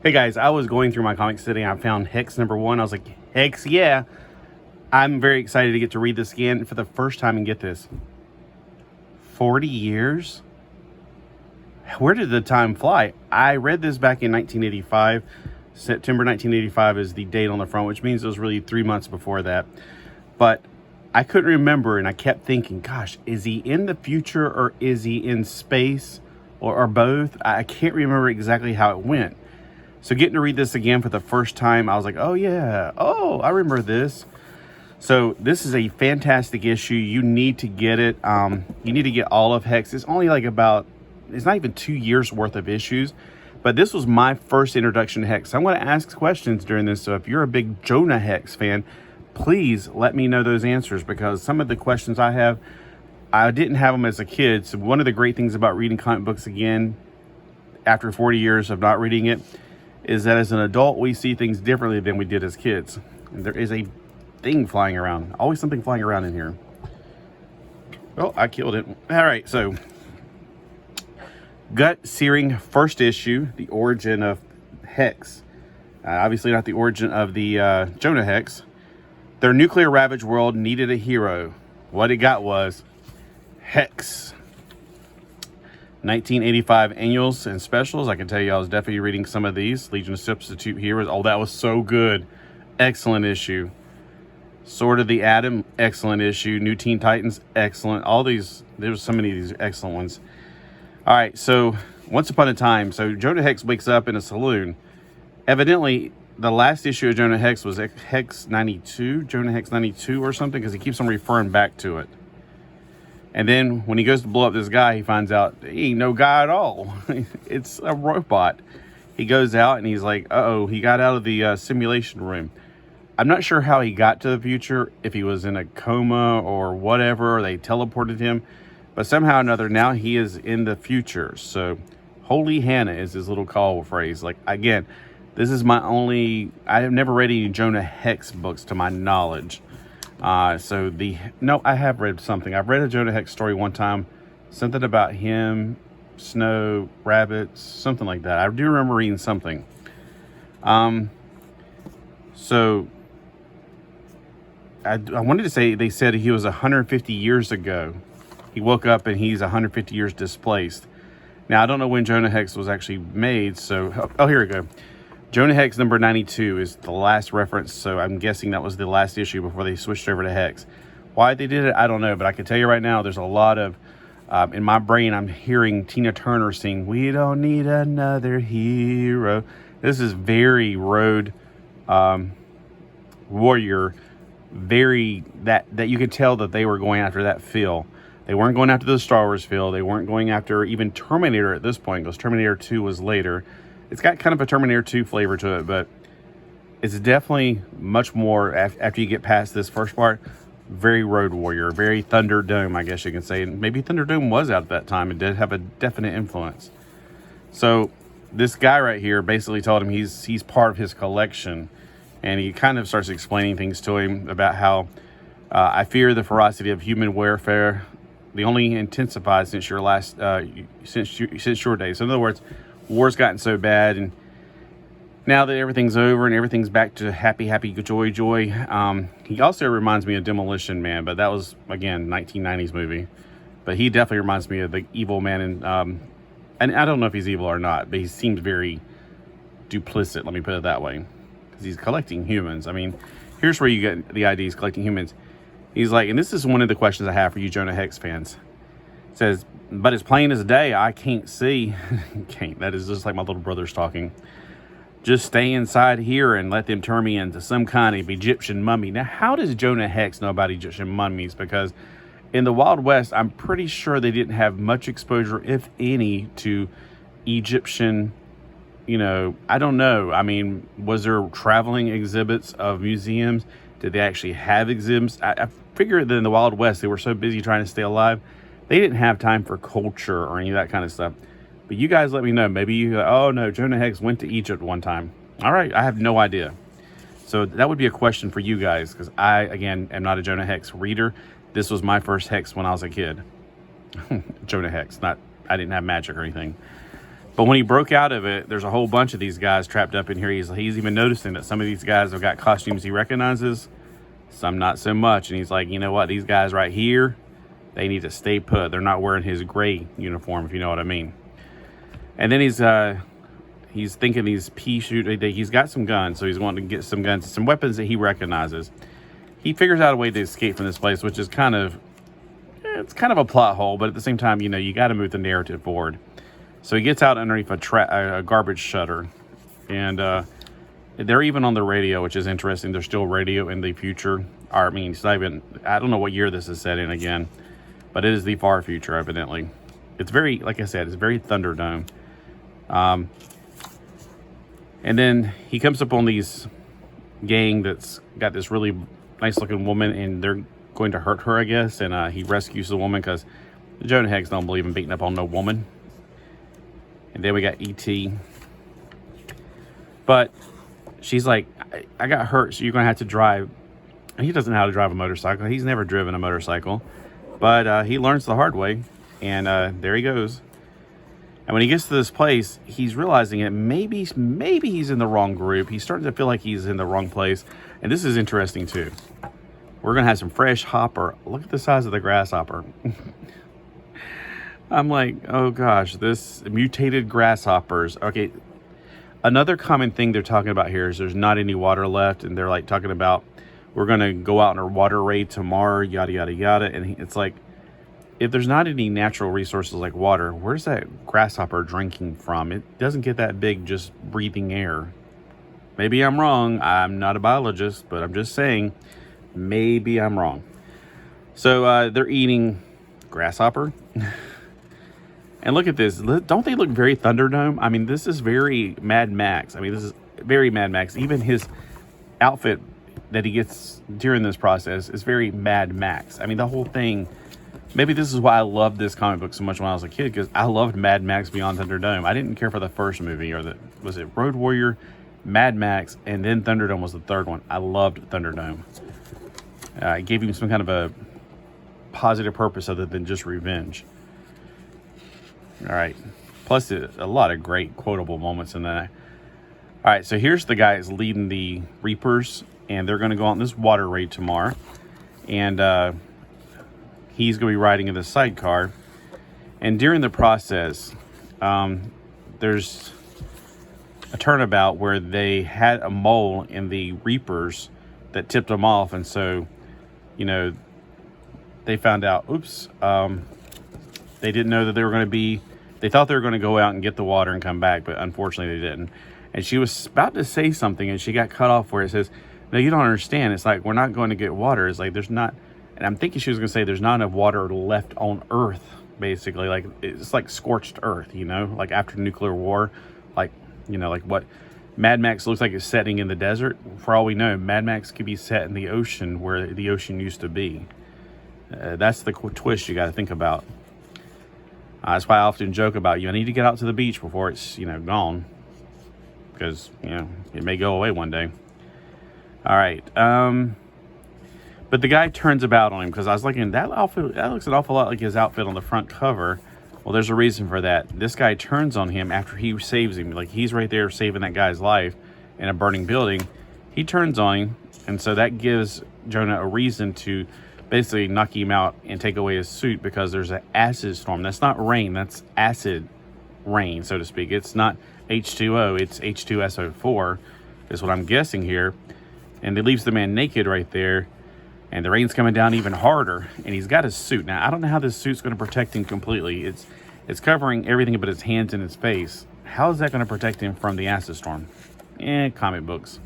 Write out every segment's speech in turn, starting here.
Hey guys, I was going through my comics today and I found Hex #1. I was like, hex yeah. I'm very excited to get to read this again for the first time and get this. 40 years? Where did the time fly? I read this back in 1985. September 1985 is the date on the front, which means it was really 3 months before that. But I couldn't remember, and I kept thinking, gosh, is he in the future or is he in space or both? I can't remember exactly how it went. So getting to read this again for the first time, I was like, oh yeah, oh, I remember this. So this is a fantastic issue. You need to get it. You need to get all of Hex. It's only like it's not even 2 years worth of issues, but this was my first introduction to Hex. I'm going to ask questions during this. So if you're a big Jonah Hex fan, please let me know those answers, because some of the questions I have, I didn't have them as a kid. So one of the great things about reading comic books again, after 40 years of not reading it, is that as an adult, we see things differently than we did as kids. And there is a thing flying around. Always something flying around in here. Oh, I killed it. All right, so gut-searing first issue, the origin of Hex. Obviously not the origin of the Jonah Hex. Their nuclear-ravaged world needed a hero. What it got was Hex. 1985 annuals and specials. I can tell you I was definitely reading some of these. Legion of Substitute Heroes. Oh, that was so good. Excellent issue. Sword of the Atom. Excellent issue. New Teen Titans. Excellent. All these, there's so many of these excellent ones. All right, so once upon a time, so Jonah Hex wakes up in a saloon. Evidently, the last issue of Jonah Hex was Hex 92, Jonah Hex 92 or something, because he keeps on referring back to it. And then when he goes to blow up this guy, he finds out he ain't no guy at all. It's a robot. He goes out and he's like, uh-oh, he got out of the simulation room. I'm not sure how he got to the future, if he was in a coma or whatever, or they teleported him. But somehow or another, now he is in the future. So, Holy Hannah is his little call phrase. Like, again, this is my only... I have never read any Jonah Hex books to my knowledge. No, I have read something. I've read a Jonah Hex story one time. Something about him, snow, rabbits, something like that. I do remember reading something. So I wanted to say, they said he was 150 years ago. He woke up and he's 150 years displaced. Now, I don't know when Jonah Hex was actually made. So, oh, here we go. Jonah Hex number 92 is the last reference, so I'm guessing that was the last issue before they switched over to Hex. Why they did it, I don't know, but I can tell you right now, there's a lot of, in my brain, I'm hearing Tina Turner sing, "We don't need another hero." This is very Road Warrior, very, that you could tell that they were going after that feel. They weren't going after the Star Wars feel. They weren't going after even Terminator at this point, because Terminator 2 was later. It's got kind of a Terminator 2 flavor to it, but it's definitely much more, after you get past this first part, very Road Warrior, very Thunderdome, I guess you can say. And maybe Thunderdome was out at that time and did have a definite influence. So this guy right here basically told him he's part of his collection, and he kind of starts explaining things to him about how I fear the ferocity of human warfare. The only intensifies since your last since your days. So in other words, war's gotten so bad, and now that everything's over and everything's back to happy, joy. He also reminds me of Demolition Man, but that was, again, 1990s movie. But he definitely reminds me of the evil man, and I don't know if he's evil or not, but he seems very duplicit, let me put it that way, because he's collecting humans. I mean, here's where you get the idea, he's collecting humans. He's like, and this is one of the questions I have for you Jonah Hex fans. It says, "But as plain as day, I can't see." Can't. That is just like my little brother's talking. "Just stay inside here and let them turn me into some kind of Egyptian mummy." Now, how does Jonah Hex know about Egyptian mummies? Because in the Wild West, I'm pretty sure they didn't have much exposure, if any, to Egyptian, I don't know. I mean, was there traveling exhibits of museums? Did they actually have exhibits? I figured that in the Wild West, they were so busy trying to stay alive, they didn't have time for culture or any of that kind of stuff. But you guys let me know. Maybe you go, oh no, Jonah Hex went to Egypt one time. All right, I have no idea. So that would be a question for you guys, because I, again, am not a Jonah Hex reader. This was my first Hex when I was a kid. Jonah Hex, I didn't have magic or anything. But when he broke out of it, there's a whole bunch of these guys trapped up in here. He's even noticing that some of these guys have got costumes he recognizes, some not so much. And he's like, you know what? These guys right here, they need to stay put. They're not wearing his gray uniform, if you know what I mean. And then he's thinking these pea shoot. He's got some guns, so he's wanting to get some guns, some weapons that he recognizes. He figures out a way to escape from this place, which is it's kind of a plot hole, but at the same time, you got to move the narrative forward. So he gets out underneath a garbage shutter, and they're even on the radio, which is interesting. There's still radio in the future. I mean, it's not even, I don't know what year this is set in again, but it is the far future, evidently. It's very, like I said, it's very Thunderdome. And then he comes up on these gang that's got this really nice-looking woman, and they're going to hurt her, I guess. And he rescues the woman because Jonah Hex don't believe in beating up on no woman. And then we got E.T. But she's like, I got hurt, so you're going to have to drive. And he doesn't know how to drive a motorcycle. He's never driven a motorcycle. But he learns the hard way. And there he goes. And when he gets to this place, he's realizing that maybe he's in the wrong group. He's starting to feel like he's in the wrong place. And this is interesting, too. We're going to have some fresh hopper. Look at the size of the grasshopper. I'm like, oh gosh, this mutated grasshoppers. Okay, another common thing they're talking about here is there's not any water left. And they're like talking about, we're going to go out on a water raid tomorrow, yada, yada, yada. And it's like, if there's not any natural resources like water, where's that grasshopper drinking from? It doesn't get that big just breathing air. Maybe I'm wrong. I'm not a biologist, but I'm just saying, maybe I'm wrong. So they're eating grasshopper. And look at this. Don't they look very Thunderdome? I mean, this is very Mad Max. I mean, this is very Mad Max. Even his outfit that he gets during this process is very Mad Max. I mean, the whole thing. Maybe this is why I loved this comic book so much when I was a kid, because I loved Mad Max Beyond Thunderdome. I didn't care for the first movie, was it Road Warrior, Mad Max, and then Thunderdome was the third one. I loved Thunderdome. It gave him some kind of a positive purpose other than just revenge. All right. Plus, a lot of great quotable moments in that. All right, so here's the guy that's leading the Reapers, and they're going to go on this water raid tomorrow. And he's going to be riding in the sidecar. And during the process, there's a turnabout where they had a mole in the Reapers that tipped them off. And so, they found out, they didn't know that they were going to be, they thought they were going to go out and get the water and come back, but unfortunately they didn't. And she was about to say something, and she got cut off where it says, no, you don't understand. It's like, we're not going to get water. It's like, there's not, and I'm thinking she was going to say there's not enough water left on Earth, basically. Like, it's like scorched Earth, like after nuclear war. Like, like what Mad Max looks like it's setting in the desert. For all we know, Mad Max could be set in the ocean where the ocean used to be. That's the twist you got to think about. That's why I often joke about, I need to get out to the beach before it's, gone. Because, it may go away one day. All right. But the guy turns about on him, because I was looking, that outfit, that looks an awful lot like his outfit on the front cover. Well, there's a reason for that. This guy turns on him after he saves him. Like, he's right there saving that guy's life in a burning building. He turns on him, and so that gives Jonah a reason to basically knock him out and take away his suit, because there's an acid storm. That's not rain, that's acid rain, so to speak. It's not H2O, it's H2SO4 is what I'm guessing here. And it leaves the man naked right there, and the rain's coming down even harder, and he's got his suit. Now, I don't know how this suit's going to protect him completely. It's covering everything but his hands and his face. How is that going to protect him from the acid storm? Comic books.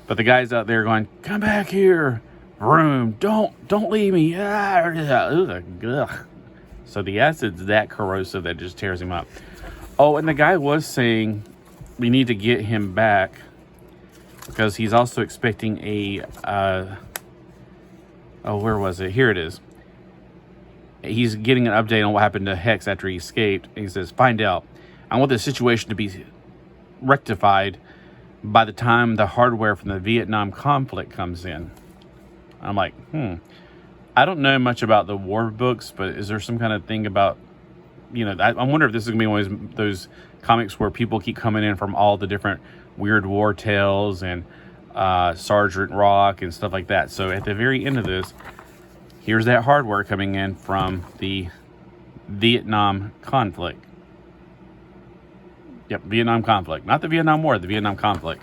But the guy's out there going, come back here. Vroom, don't leave me. Ugh. So the acid's that corrosive that just tears him up. Oh, and the guy was saying we need to get him back because he's also expecting a where was it? Here it is. He's getting an update on what happened to Hex after he escaped. And he says, find out. I want the situation to be rectified by the time the hardware from the Vietnam conflict comes in. I'm like, I don't know much about the war books, but is there some kind of thing about, I wonder if this is going to be one of those comics where people keep coming in from all the different weird war tales and Sergeant Rock and stuff like that. So at the very end of this, here's that hardware coming in from the Vietnam conflict. Yep, Vietnam conflict. Not the Vietnam War, the Vietnam conflict.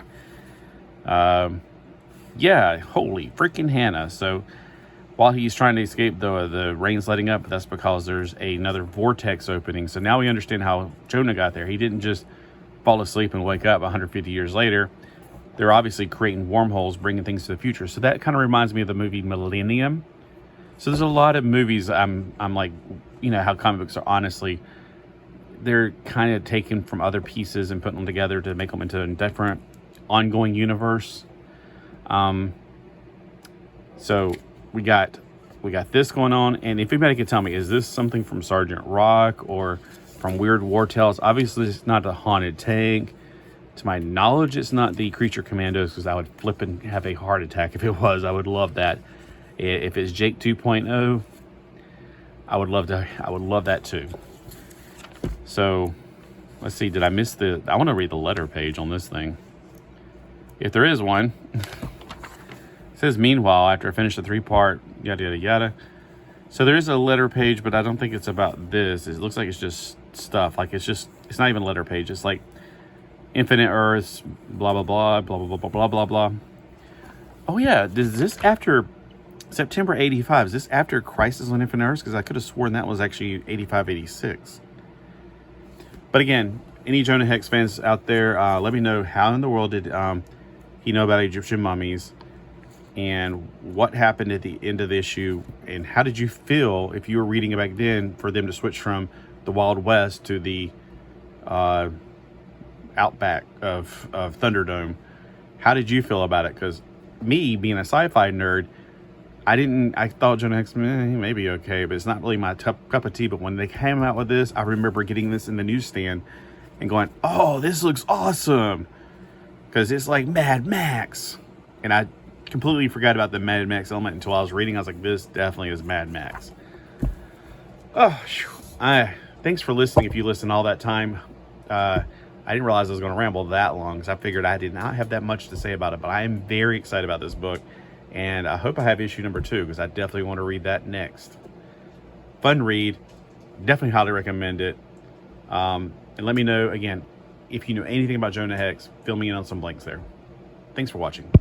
Yeah, holy freaking Hannah. So while he's trying to escape, the rain's letting up, that's because there's another vortex opening. So now we understand how Jonah got there. He didn't just fall asleep and wake up 150 years later. They're obviously creating wormholes, bringing things to the future. So that kind of reminds me of the movie Millennium. So there's a lot of movies I'm like, how comic books are honestly, they're kind of taken from other pieces and putting them together to make them into a different ongoing universe. So we got this going on, and if anybody could tell me, is this something from Sergeant Rock or from Weird War Tales? Obviously, it's not a haunted tank. To my knowledge, it's not the Creature Commandos, because I would flip and have a heart attack if it was. I would love that. If it's Jake 2.0, I would love that too. So let's see. Did I miss I want to read the letter page on this thing, if there is one. It says, meanwhile, after I finished the 3-part, yada, yada, yada. So there is a letter page, but I don't think it's about this. It looks like it's just stuff. Like it's not even a letter page. It's like infinite earths, blah, blah, blah, blah, blah, blah, blah, blah, blah. Oh, yeah. Is this after September 85? Is this after Crisis on Infinite Earths? Because I could have sworn that was actually 85, 86. But again, any Jonah Hex fans out there, let me know, how in the world did he know about Egyptian mummies? And what happened at the end of the issue? And how did you feel, if you were reading it back then, for them to switch from the Wild West to the outback of Thunderdome? How did you feel about it? Because me, being a sci-fi nerd, I thought Jonah Hex may be okay, but it's not really my cup of tea. But when they came out with this, I remember getting this in the newsstand and going, oh, this looks awesome. Because it's like Mad Max. And I completely forgot about the Mad Max element until I was reading. I was like, this definitely is Mad Max. Oh, thanks for listening. If you listened all that time, I didn't realize I was going to ramble that long, because I figured I did not have that much to say about it. But I am very excited about this book, and I hope I have issue number 2, because I definitely want to read that next. Fun read, definitely highly recommend it. And let me know again if you know anything about Jonah Hex. Fill me in on some blanks there. Thanks for watching.